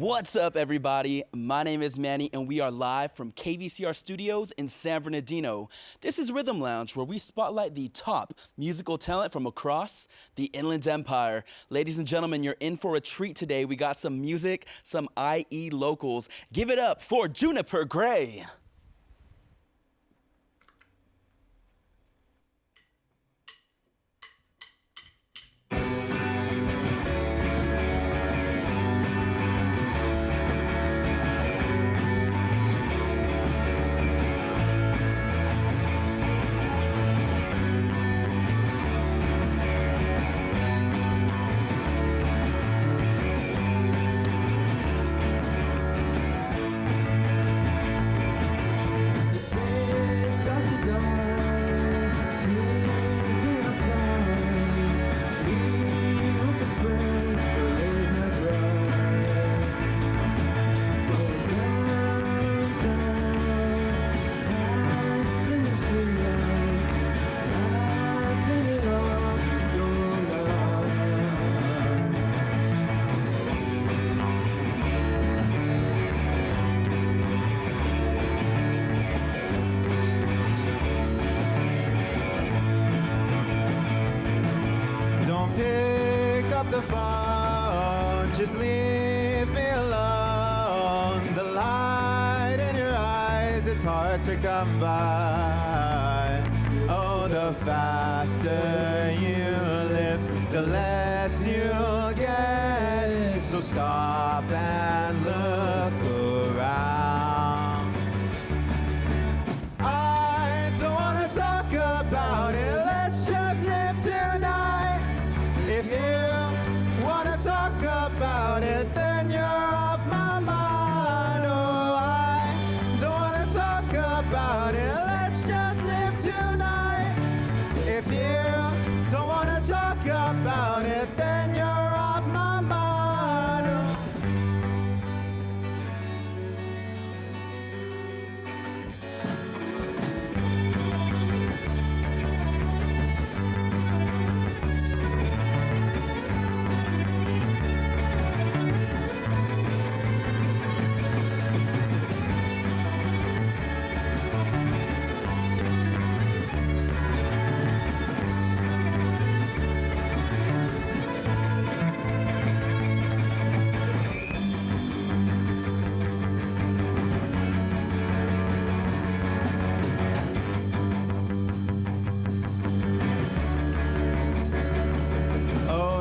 What's up, everybody? My name is Manny, and we are live from KVCR Studios in San Bernardino. This is Rhythm Lounge, where we spotlight the top musical talent from across the Inland Empire. Ladies and gentlemen, you're in for a treat today. We got some music, some IE locals. Give it up for Juniper Gray. Just leave me alone. The light in your eyes, it's hard to come by. Oh, the faster you live, the less you'll get. So stop and look around. I don't wanna talk about it, let's just live tonight. If you wanna talk about it, then you're off my mind. Oh, I don't wanna talk about it, let's just live tonight. If you don't wanna talk about it, then you're off my mind.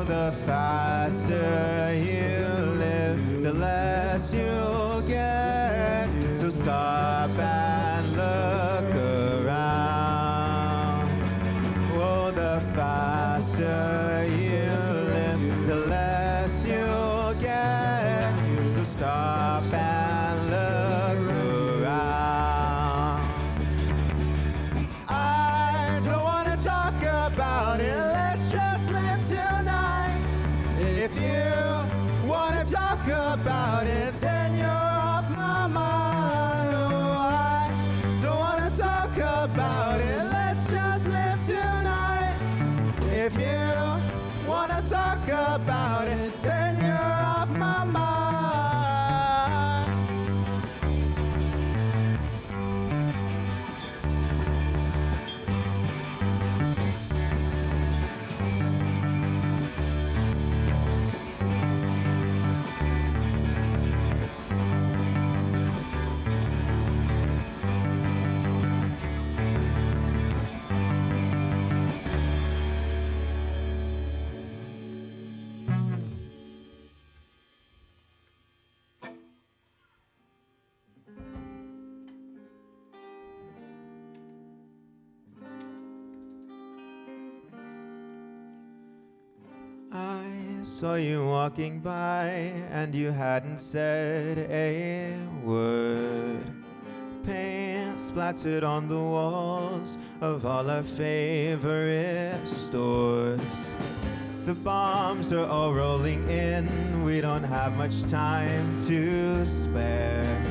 The faster you live, the less you'll get. So stop and look around. Oh, the faster you live, the less you'll get. So stop and look around. I don't want to talk about it, let's just live tonight. If you wanna talk about it, then you're off my mind. Oh, I don't wanna talk about it, let's just live tonight. If you wanna talk about it, then you're off my mind. I saw you walking by and you hadn't said a word. Paint splattered on the walls of all our favorite stores. The bombs are all rolling in, we don't have much time to spare.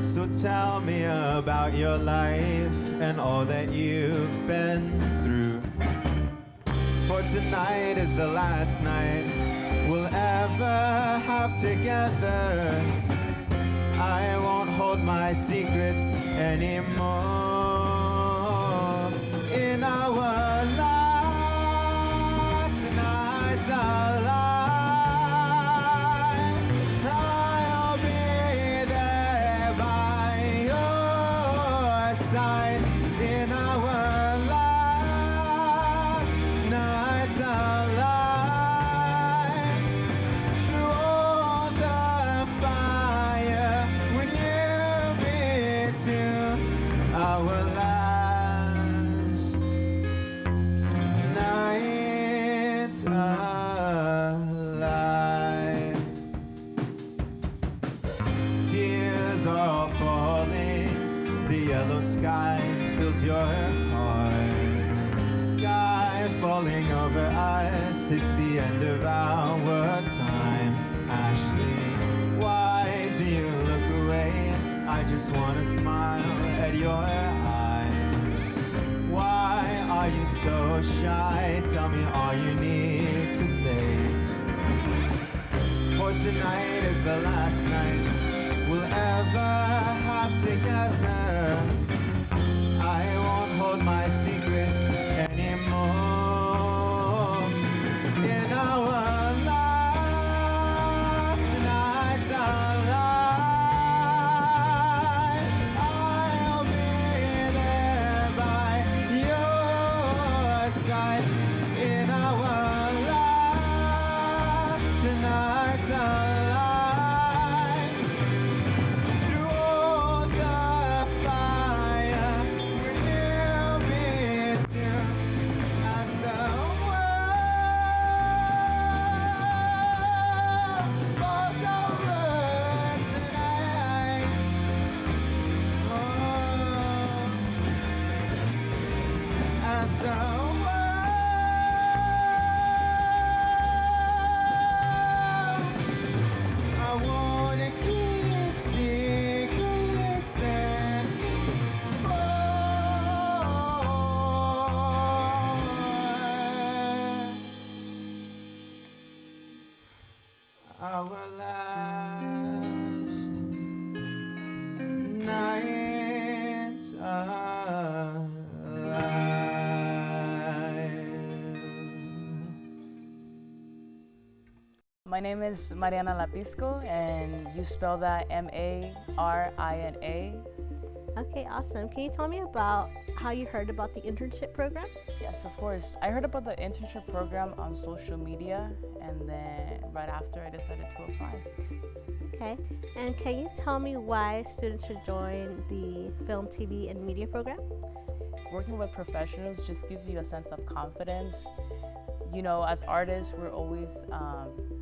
So tell me about your life and all that you've been through. For tonight is the last night we'll ever have together. I won't hold my secrets anymore. In our last nights alive, I'll be there by your side. In our last nights alive, through all the fire, would you be to our last nights alive? Tears are falling, the yellow sky fills your heart. Sky falling over us, it's the end of our time. Ashley, why do you look away? I just wanna smile at your eyes. Why are you so shy? Tell me all you need to say. For tonight is the last night we'll ever have together. I won't hold my secrets anymore. In our last nights alive, I'll be there by your side. In our last nights alive, through all the fire, will you be too? As the world falls over tonight, oh, as the world I wanna keep secrets and our last nights alive. My name is Mariana Lapisco, and you spell that Marina. Okay, awesome. Can you tell me about how you heard about the internship program? Yes, of course. I heard about the internship program on social media, and then right after I decided to apply. Okay, and can you tell me why students should join the film, TV, and media program? Working with professionals just gives you a sense of confidence. You know, as artists, we're always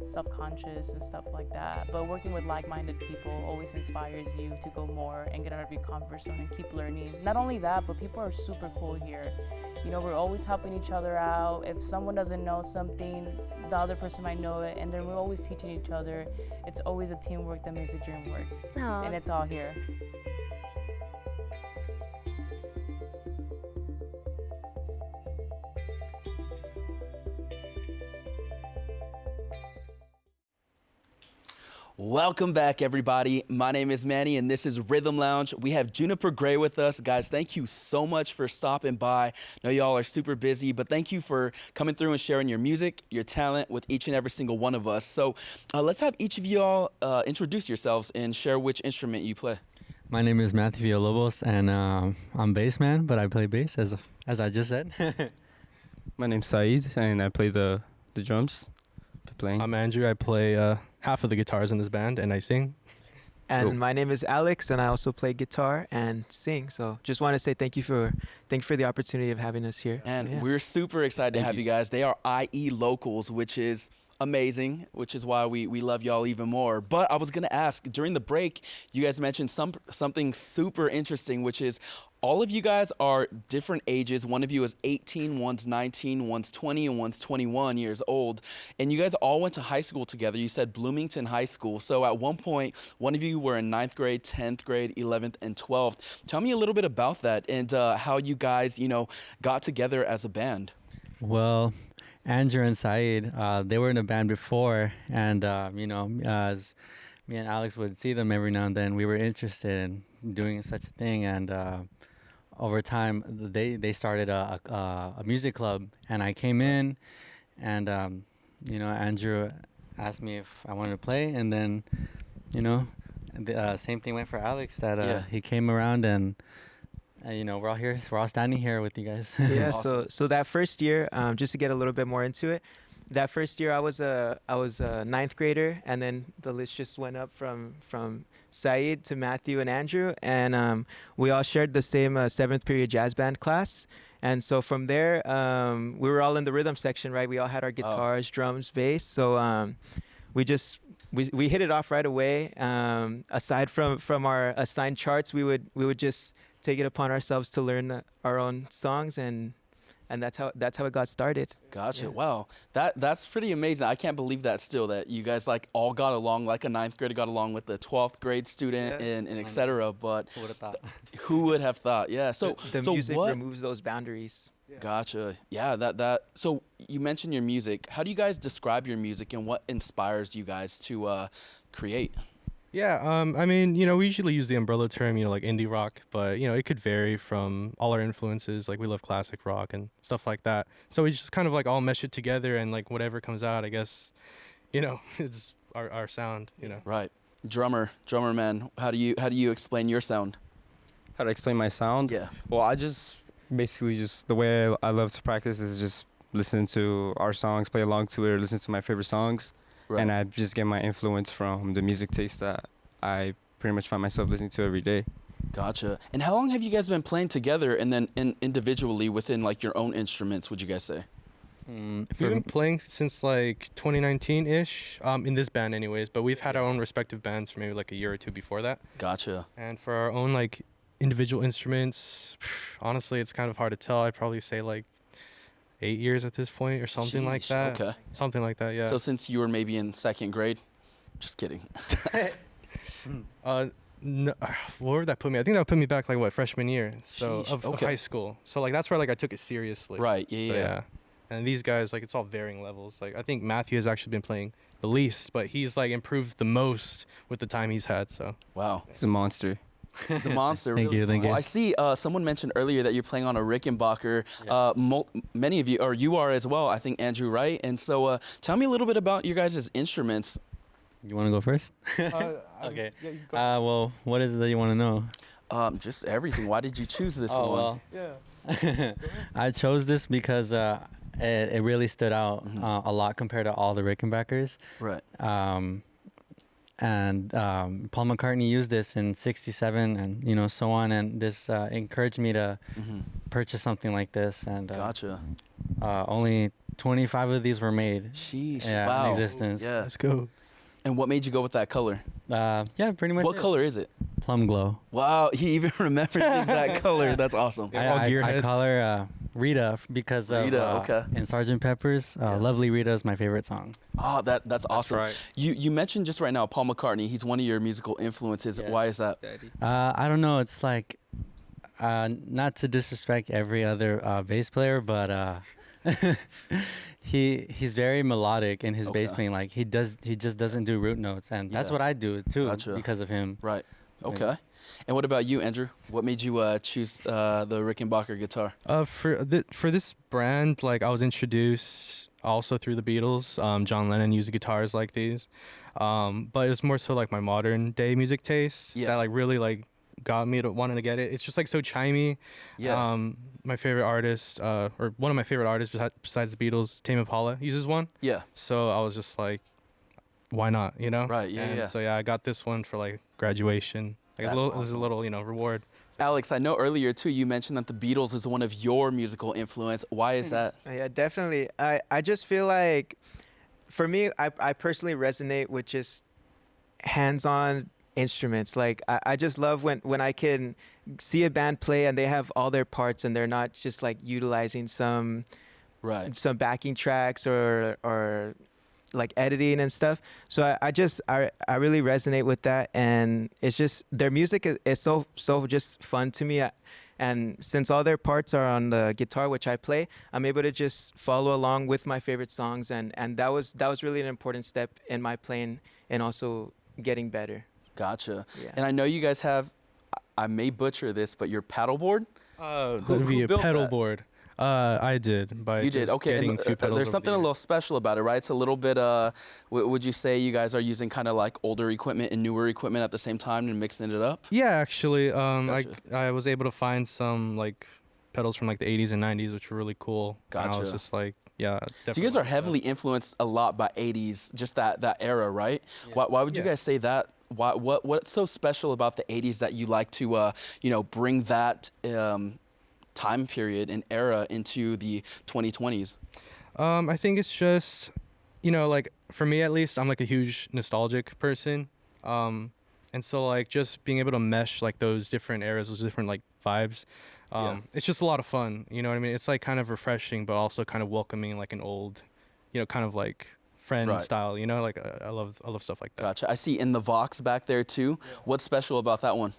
self-conscious and stuff like that, but working with like-minded people always inspires you to go more and get out of your comfort zone and keep learning. Not only that, but people are super cool here. You know, we're always helping each other out. If someone doesn't know something, the other person might know it, and then we're always teaching each other. It's always a teamwork that makes the dream work, Aw. and it's all here. Welcome back, everybody. My name is Manny, and this is Rhythm Lounge. We have Juniper Gray with us. Guys, thank you so much for stopping by. I know y'all are super busy, but thank you for coming through and sharing your music, your talent with each and every single one of us. So let's have each of y'all introduce yourselves and share which instrument you play. My name is Matthew Villalobos, and I'm bass man, but I play bass, as I just said. My name's Saeed, and I play the drums. Playing. I'm Andrew. I play half of the guitars in this band, and I sing. And my name is Alex, and I also play guitar and sing. So just want to say thank you for the opportunity of having us here. And So, yeah. we're super excited to have you guys. They are IE locals, which is amazing, which is why we love y'all even more. But I was going to ask, during the break, you guys mentioned something super interesting, which is all of you guys are different ages. One of you is 18, one's 19, one's 20, and one's 21 years old. And you guys all went to high school together. You said Bloomington High School. So at one point, one of you were in 9th grade, 10th grade, 11th, and 12th. Tell me a little bit about that and how you guys, got together as a band. Well, Andrew and Saeed, they were in a band before, and you know, as me and Alex would see them every now and then, we were interested in doing such a thing, and over time, they started a music club, and I came in, and you know, Andrew asked me if I wanted to play, and then, you know, the same thing went for Alex. That he came around, and you know, we're all standing here with you guys. Yeah. Awesome. So that first year, just to get a little bit more into it, that first year I was a ninth grader, and then the list just went up from Saeed to Matthew and Andrew, and we all shared the same seventh period jazz band class. And so from there, we were all in the rhythm section, right? We all had our guitars, drums, bass. So we hit it off right away. Aside from our assigned charts, we would just take it upon ourselves to learn our own songs, and that's how it got started. Gotcha. Yeah. Wow. That's pretty amazing. I can't believe that still, that you guys like all got along, like a ninth grader got along with the 12th grade student, Yeah. and et cetera. But Who would have thought? who would have thought? Yeah. So The so music what? removes those boundaries. Gotcha. Yeah. That. So you mentioned your music. How do you guys describe your music, and what inspires you guys to create? Yeah, I mean, you know, we usually use the umbrella term, you know, like indie rock, but, you know, it could vary from all our influences. Like, we love classic rock and stuff like that. So we just kind of, like, all mesh it together, and, like, whatever comes out, I guess, you know, it's our sound, you know. Right. Drummer man. How do you explain your sound? How to explain my sound? Yeah. Well, I just basically just the way I love to practice is just listen to our songs, play along to it, or listen to my favorite songs. Right. And I just get my influence from the music taste that I pretty much find myself listening to every day. Gotcha. And how long have you guys been playing together, and then individually within like your own instruments, would you guys say? We've been playing since, like, 2019-ish, in this band anyways, but we've had our own respective bands for maybe, like, a year or two before that. Gotcha. And for our own, like, individual instruments, honestly, it's kind of hard to tell. I'd probably say, like, 8 years at this point or something like Sheesh, that. Okay. Something like that, yeah. So since you were maybe in second grade, just kidding. No, where would that put me? I think that would put me back, like, what, freshman year, so Sheesh, of okay. high school. So, like, that's where, like, I took it seriously. Right. Yeah. So, Yeah. And these guys, like, it's all varying levels. Like, I think Matthew has actually been playing the least, but he's, like, improved the most with the time he's had. So Wow. He's a monster. He's a monster. Thank really. you, thank Well, you. I see someone mentioned earlier that you're playing on a Rickenbacker. Many of you, or you are as well, I think, Andrew, right? And so tell me a little bit about your guys' instruments. You want to go first? Okay. Well, what is it that you want to know? Just everything. Why did you choose this one? Well, yeah. I chose this because it really stood out Mhm. a lot compared to all the Rickenbackers. Right. And Paul McCartney used this in '67, and you know, so on. And this encouraged me to Mm-hmm. purchase something like this. And Gotcha. only 25 of these were made. Sheesh. Yeah, Wow. in existence. Yeah. Let's go. And what made you go with that color? Yeah, pretty much. What color is it? Plum glow. Wow. He even remembers the exact color. That's awesome. Yeah. all I gearheads. call her Rita because of Rita, okay. in Sgt. Pepper's. Yeah. Lovely Rita is my favorite song. Oh, that's awesome. right. You mentioned just right now Paul McCartney. He's one of your musical influences. Yes. Why is that? Daddy. I don't know. It's like, not to disrespect every other bass player, but he's very melodic in his bass Okay. playing. Like he just doesn't do root notes, and that's Yeah. what I do too Gotcha. because of him. Right. Yeah. Okay. And what about you, Andrew? What made you choose the Rickenbacker guitar? For this brand, like, I was introduced also through the Beatles. John Lennon used guitars like these, but it was more so like my modern day music taste Yeah. that, like, really, like, got me to wanting to get it. It's just, like, so chimey. Yeah. My favorite artist, or one of my favorite artists besides the Beatles, Tame Impala, uses one. Yeah. So I was just like, why not? You know? Right, yeah, And yeah. So yeah, I got this one for, like, graduation. Like, That's this is a awesome. little, you know, reward. Alex, I know earlier too you mentioned that the Beatles is one of your musical influence. Why is that? Yeah, definitely. I just feel like, for me, I personally resonate with just hands-on instruments. Like, I just love when I can see a band play and they have all their parts and they're not just, like, utilizing some Right. backing tracks or like editing and stuff. So I really resonate with that, and it's just their music is so just fun to me. And since all their parts are on the guitar, which I play, I'm able to just follow along with my favorite songs, and that was really an important step in my playing and also getting better. Gotcha. Yeah. And I know you guys have, I may butcher this, but your paddleboard? That would be a built pedal that? board. I did by You did, just okay. getting And a few pedals there's over something the a year. little special about it, right? It's a little bit. Would you say you guys are using kind of like older equipment and newer equipment at the same time and mixing it up? Yeah, actually, Gotcha. I was able to find some like pedals from like the 80s and 90s, which were really cool. And I was Gotcha. just like, yeah. So you guys definitely are heavily influenced a lot by 80s, just that era, right? Yeah. Why would you Yeah. guys say that? What's so special about the 80s that you like to bring that time period and era into the 2020s? I think it's just, like for me at least, I'm like a huge nostalgic person. And so like just being able to mesh like those different eras, those different like vibes, Yeah. it's just a lot of fun. You know what I mean? It's like kind of refreshing, but also kind of welcoming like an old, kind of like friend Right. style, like I love stuff like that. Gotcha. I see in the Vox back there too. What's special about that one?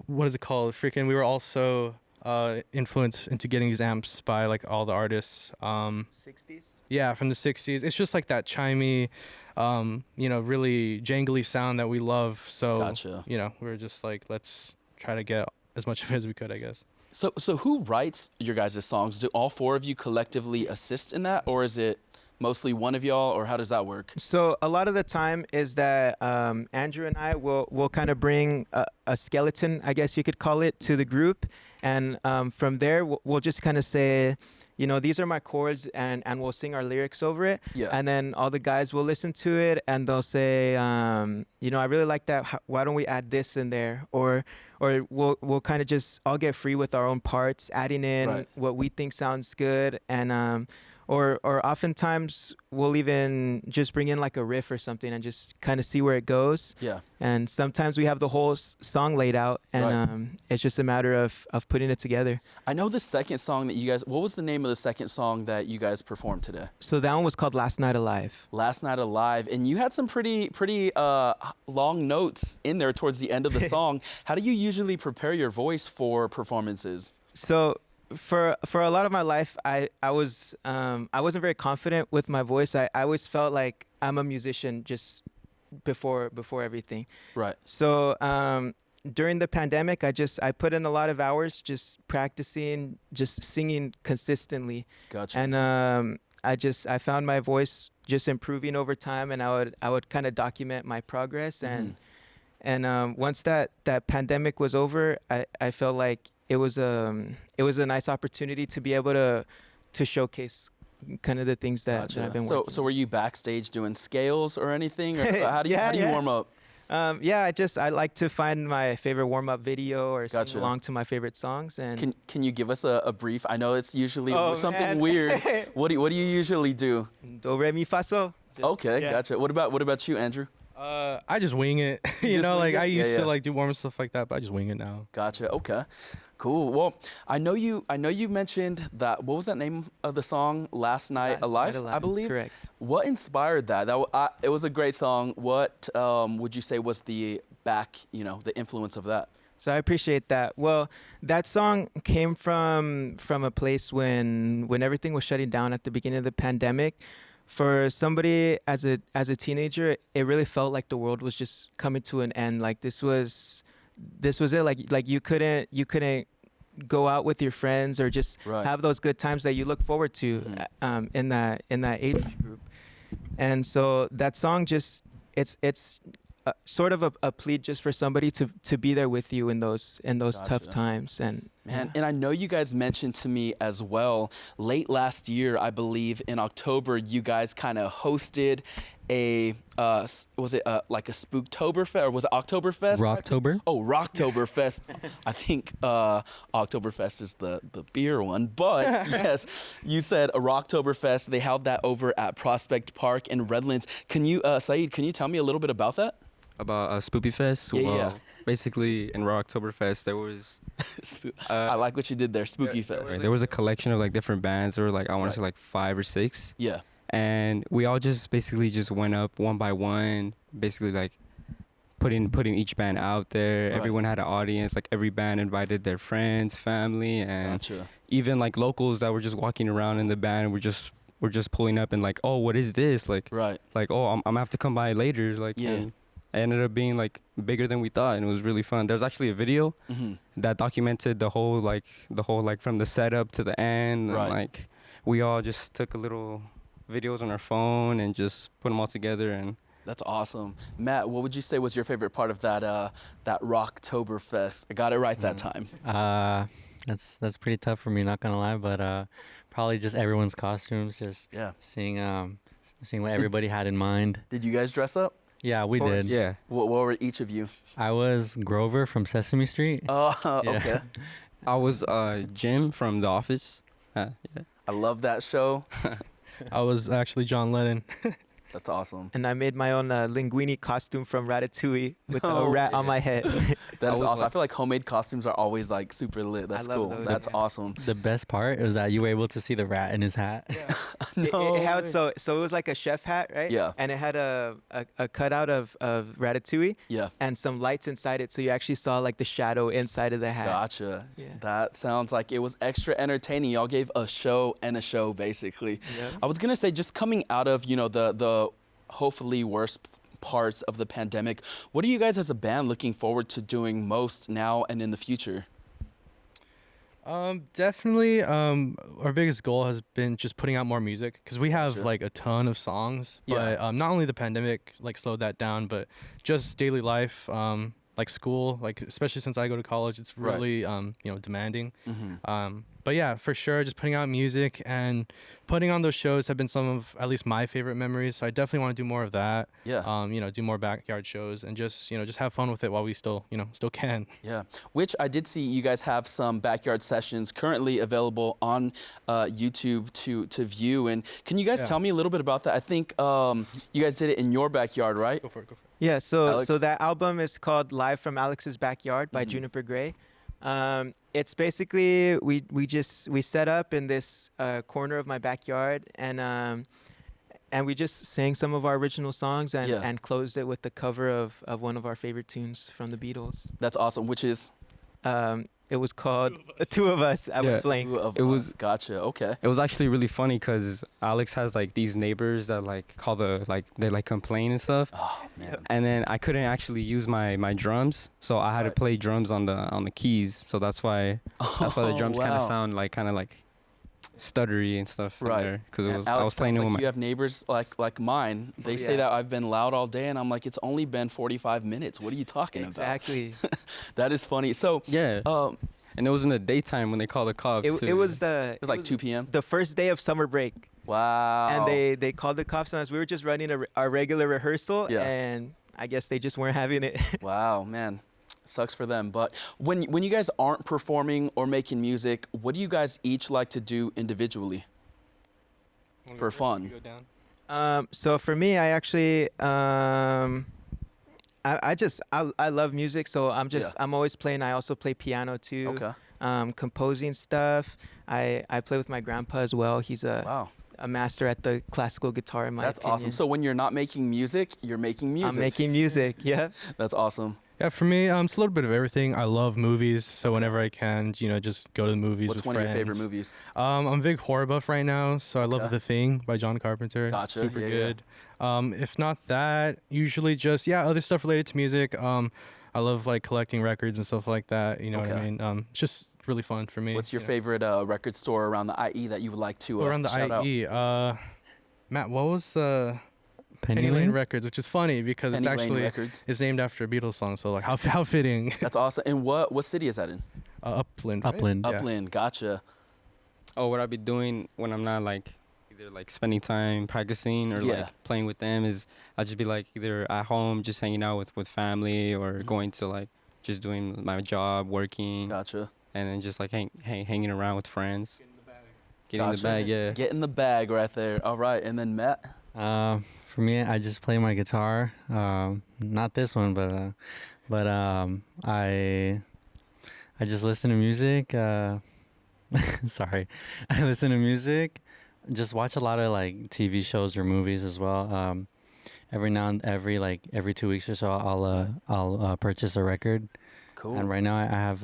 What is it called? Freaking, we were also influenced into getting these amps by like all the artists. 60s. Yeah, from the 60s. It's just like that chimey, really jangly sound that we love. So, Gotcha. we were just like, let's try to get as much of it as we could, I guess. So who writes your guys' songs? Do all four of you collectively assist in that, or is it mostly one of y'all, or how does that work? So a lot of the time is that Andrew and I will kind of bring a skeleton, I guess you could call it, to the group, and from there we'll just kind of say, these are my chords, and we'll sing our lyrics over it. Yeah. And then all the guys will listen to it, and they'll say, I really like that. Why don't we add this in there? Or we'll kind of just all get free with our own parts, adding in Right. what we think sounds good, and or oftentimes we'll even just bring in like a riff or something and just kind of see where it goes. Yeah. And sometimes we have the whole song laid out, and Right. it's just a matter of putting it together. I know the second song that you guys. What was the name of the second song that you guys performed today? So that one was called Last Night Alive. Last Night Alive, and you had some pretty long notes in there towards the end of the song. How do you usually prepare your voice for performances? So for a lot of my life, I wasn't very confident with my voice. I always felt like I'm a musician just before everything. Right. So during the pandemic, I put in a lot of hours just practicing, just singing consistently. Gotcha. And I found my voice just improving over time, and I would kind of document my progress. And once that pandemic was over, I felt like it was a nice opportunity to be able to showcase kind of the things that Gotcha. I've been So working. were you backstage doing scales or anything, or how do you Yeah. warm up? I like to find my favorite warm-up video or Gotcha. sing along to my favorite songs. And Can you give us a brief? I know it's usually Oh, something man. weird. What do you usually do? do re mi fa so. Just- Okay, yeah. gotcha. What about you, Andrew? I just wing it. You just wing it? I used Yeah, yeah. to like do warm stuff like that, but I just wing it now. Gotcha. Okay, cool. Well, I know you mentioned that. What was that name of the song? Last Night Last Alive, Night I Alive, believe. correct. What inspired that? It was a great song. What would you say was the the influence of that? So I appreciate that. Well, that song came from a place when everything was shutting down at the beginning of the pandemic. For somebody as a teenager, it really felt like the world was just coming to an end. Like this was it. Like you couldn't go out with your friends or just Right. have those good times that you look forward to in that age group. And so that song just it's sort of a plea just for somebody to be there with you in those tough Gotcha. times. And Man, and I know you guys mentioned to me as well, late last year, I believe in October, you guys kind of hosted a, was it like a Spooktoberfest, or was it Oktoberfest? Rocktober? Oh, Rocktoberfest. I think Oktoberfest is the beer one, but yes, you said a Rocktoberfest. They held that over at Prospect Park in Redlands. Can you, Saeed, can you tell me a little bit about that? About Spoopy Fest. Yeah, well, yeah. basically in Rocktoberfest there was I like what you did there, Spooky Fest. there was a collection of like different bands. There were like I want Right. to say like 5 or 6. Yeah. and we all just basically just went up one by one, basically like putting each band out there. Right. Everyone had an audience. Like every band invited their friends, family, and Gotcha. even like locals that were just walking around in the band. We're just pulling up and like, oh, what is this? Like, Right. oh, I'm gonna have to come by later. Like, Yeah. and it ended up being like bigger than we thought, and it was really fun. There's actually a video Mm-hmm. that documented the whole from the setup to the end. Right. And, like, we all just took a little videos on our phone and just put them all together. And That's awesome. Matt, what would you say was your favorite part of that Rocktoberfest? I got it right that time. That's pretty tough for me, not gonna lie, but probably just everyone's costumes, just Yeah. seeing what everybody had in mind. Did you guys dress up? Yeah, we did. yeah, What were each of you? I was Grover from Sesame Street. Oh, Yeah. okay. I was Jim from The Office. Yeah. I love that show. I was actually John Lennon. That's awesome. And I made my own linguine costume from Ratatouille with Oh, a rat on my head. That is was awesome. I like- feel like homemade costumes are always like super lit. That's love cool. those, That's yeah. awesome. The best part was that you were able to see the rat in his hat. No It had way. so it was like a chef hat, right? Yeah. And it had a cutout of Ratatouille Yeah. and some lights inside it, so you actually saw like the shadow inside of the hat. Gotcha. Yeah. That sounds like it was extra entertaining. Y'all gave a show and a show basically. Yep. I was gonna say just coming out of the hopefully worst parts of the pandemic, what are you guys as a band looking forward to doing most now and in the future? Definitely. Our biggest goal has been just putting out more music because we have Gotcha. like a ton of songs. Yeah. But not only the pandemic like slowed that down, but just daily life, like school, like especially since I go to college, it's Right. really demanding. Mm-hmm. But yeah, for sure, just putting out music and putting on those shows have been some of at least my favorite memories. So I definitely want to do more of that. Yeah. Do more backyard shows and just have fun with it while we still can. Yeah, which I did see you guys have some backyard sessions currently available on YouTube to view. And can you guys Yeah. tell me a little bit about that? I think you guys did it in your backyard, right? Go for it. Yeah, so Alex? that album is called Live from Alex's Backyard by Mhm. Juniper Gray. It's basically we set up in this corner of my backyard and we just sang some of our original songs and, Yeah. and closed it with the cover of one of our favorite tunes from the Beatles. That's awesome. Which is It was called Two of Us. I Yeah. was blank. Two of It Us. was- Gotcha. Okay. it was actually really funny because Alex has like these neighbors that like call they like complain and stuff. Oh man. And then I couldn't actually use my drums, so I had Right. to play drums on the keys. So that's why the drums kind wow. of sound like stuttery and stuff. Right. Because Man, I was Alex, playing it sounds with like you have neighbors like mine. They say yeah. that I've been loud all day, and I'm like, it's only been 45 minutes. What are you talking Exactly. about? That is funny. So, yeah. And it was in the daytime when they called the cops. It too. was it was like 2 p.m. the first day of summer break. Wow. And they called the cops on us. We were just running our regular rehearsal, Yeah. and I guess they just weren't having it. Wow, man. Sucks for them. But when you guys aren't performing or making music, what do you guys each like to do individually for fun? So for me, I actually I love music, so I'm always playing. I also play piano too. Okay. Composing stuff. I play with my grandpa as well. He's Wow. a master at the classical guitar, in my That's opinion. awesome. So when you're not making music, you're making music. I'm making music. Yeah. That's awesome. Yeah, for me, it's a little bit of everything. I love movies, so whenever I can, just go to the movies What's with one friends. of your favorite movies? I'm a big horror buff right now, so I love Okay. The Thing by John Carpenter. Gotcha, Super yeah, yeah. good. If not that, usually just other stuff related to music. I love like collecting records and stuff like that. You know what I Okay. mean? It's just really fun for me. What's your you know. favorite record store around the IE that you would like to Around the shout out? IE? Matt, what was Penny Penny Lane Lane? Records? Which is funny because Penny it's Lane actually Records. it's named after a Beatles song. So like how fitting. That's awesome. And what city is that in? Upland. Right? Upland. Yeah. Upland. Gotcha. Oh, what I be doing when I'm not like either like spending time practicing or Yeah. like playing with them is I'll just be like either at home just hanging out with family or Mhm. going to like just doing my job, working, Gotcha. and then just like hanging around with friends. Getting in Gotcha. the bag, yeah. Get in the bag right there. All right. And then Matt. For me, I just play my guitar. Not this one, but I just listen to music. Sorry, I listen to music. just watch a lot of like TV shows or movies as well. Every 2 weeks or so, I'll purchase a record. Cool. And right now I have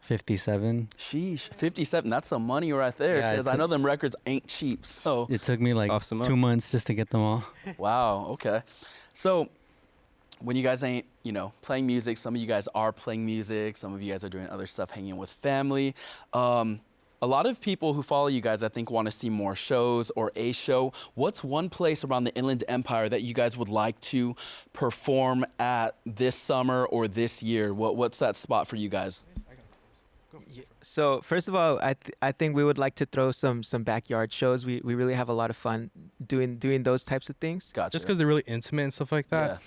57. Sheesh, 57. That's some money right there. Yeah, Because it's I know them records ain't cheap. So, It took me like Off some up. 2 months just to get them all. wow. Okay. So, when you guys ain't, playing music, some of you guys are playing music. Some of you guys are doing other stuff, hanging with family. A lot of people who follow you guys, I think, want to see more shows or a show. What's one place around the Inland Empire that you guys would like to perform at this summer or this year? What's that spot for you guys? So first of all, I think we would like to throw some backyard shows. We really have a lot of fun doing those types of things. Gotcha. Just because they're really intimate and stuff like that.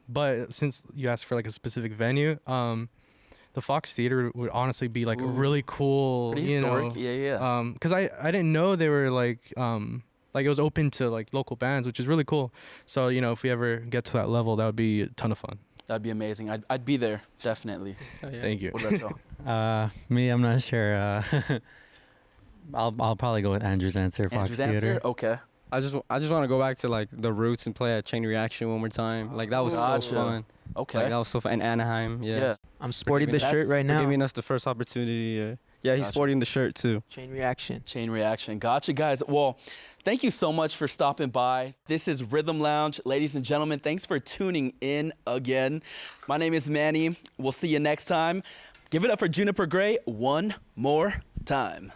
But since you asked for like a specific venue, the Fox Theater would honestly be like a really cool, Pretty historic. Yeah. because I didn't know they were like it was open to like local bands, which is really cool. So if we ever get to that level, that would be a ton of fun. That'd be amazing. I'd be there, definitely. Oh, yeah. Thank you. What about y'all? Me, I'm not sure. I'll probably go with Andrew's answer. Fox Andrew's Theater. answer? Okay. I just want to go back to like the roots and play at Chain Reaction one more time. Like that was Gotcha. so fun. Okay. Like that was so fun. And Anaheim, yeah. Yeah. I'm sporting the That's- shirt right For now. giving us the first opportunity. Yeah, he's Gotcha. sporting the shirt too. Chain Reaction. Chain Reaction. Gotcha, guys. Well, thank you so much for stopping by. This is Rhythm Lounge. Ladies and gentlemen, thanks for tuning in again. My name is Manny. We'll see you next time. Give it up for Juniper Gray one more time.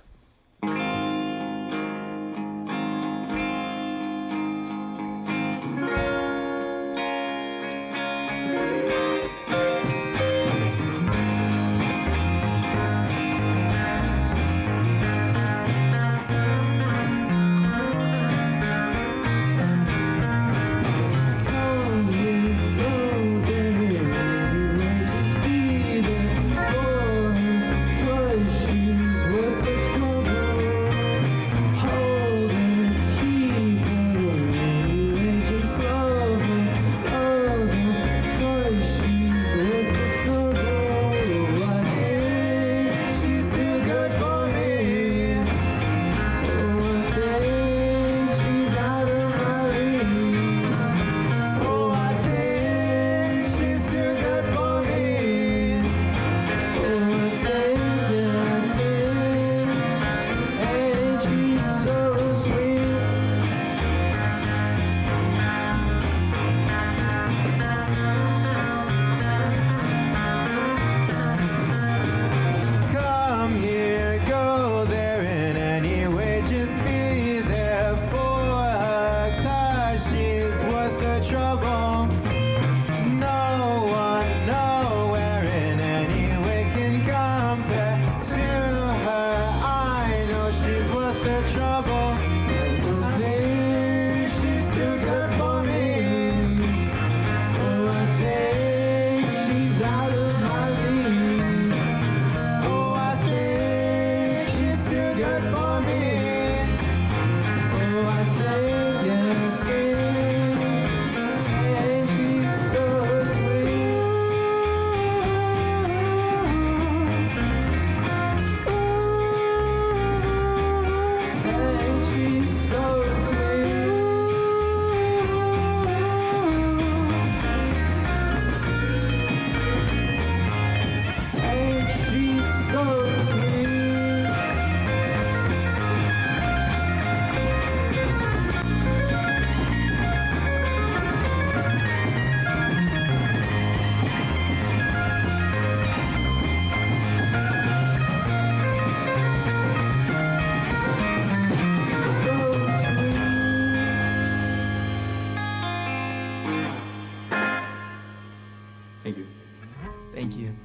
Thank you.